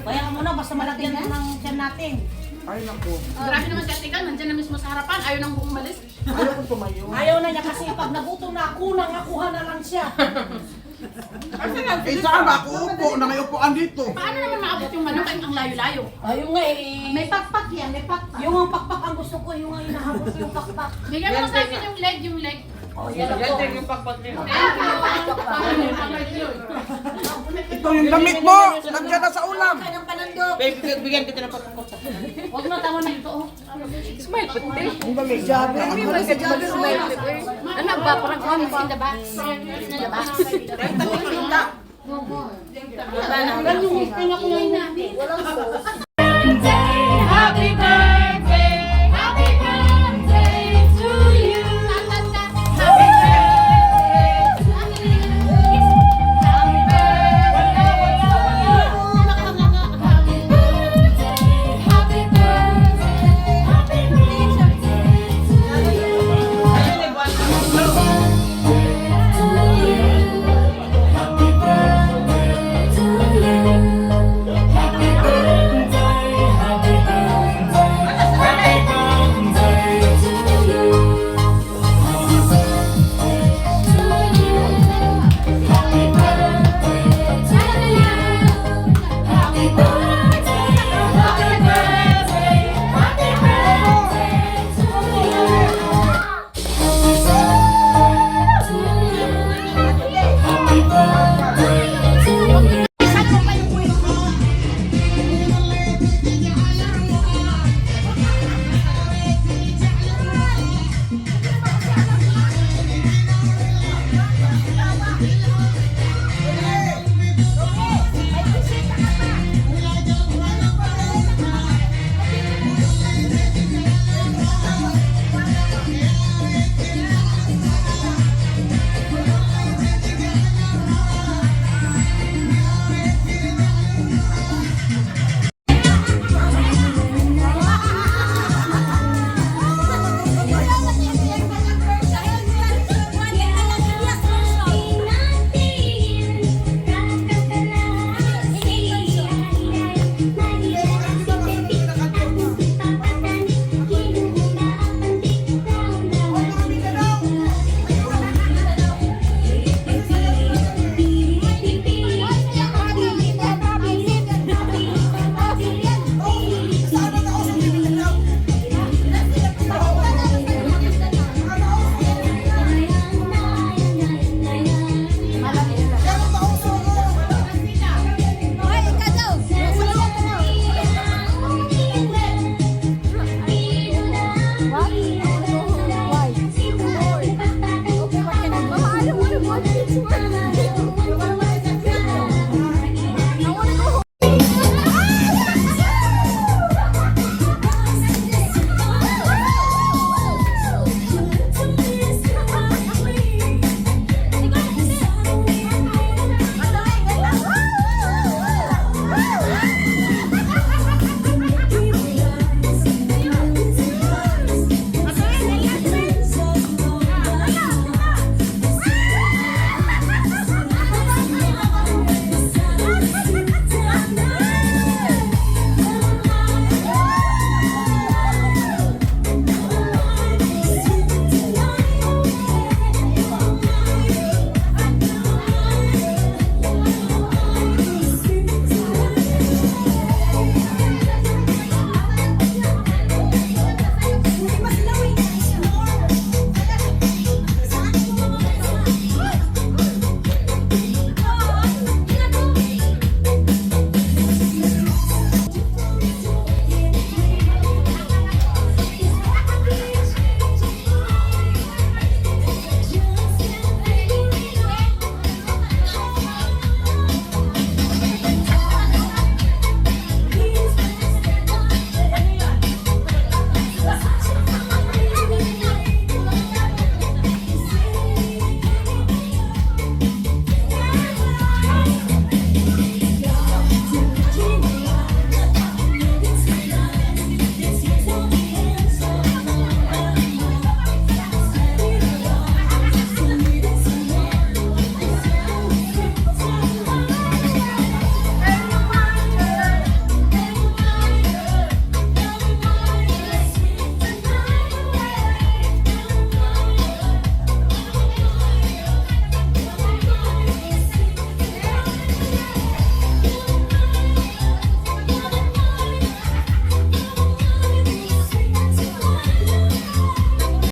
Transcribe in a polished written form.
Kaya muna, basta malagyan ng tiyan natin. Ay, naku. Grabe naman katikan, nandiyan na mismo sa harapan, ayaw nang umalis. Ayaw ko tumayo. Ayaw na niya kasi pag nagutom na ako, nangakuha na lang siya. Eh, saan ako upo? Na may upuan dito. Paano naman maabot yung manok ang layo-layo? Ayun nga eh. May pakpak yan, may pakpak. Yung ang pakpak ang gusto ko, yung ang hinahabot yung pakpak. Bigyan mo sa akin yung leg. Oh, yan ako. Yung pakpak niya. Ito yung damit mo. Nandiyan na sa ulam. Baby, bigyan kita ng pakpak. Huwag na tawa na ito. Smile po, te. Ang damit. Jabe. Hindi mo kasi mag-smile po, te. Ano ba? Parang kami In the box. In the box. Hanggang yung listing ako ngayon namin. Walang sauce.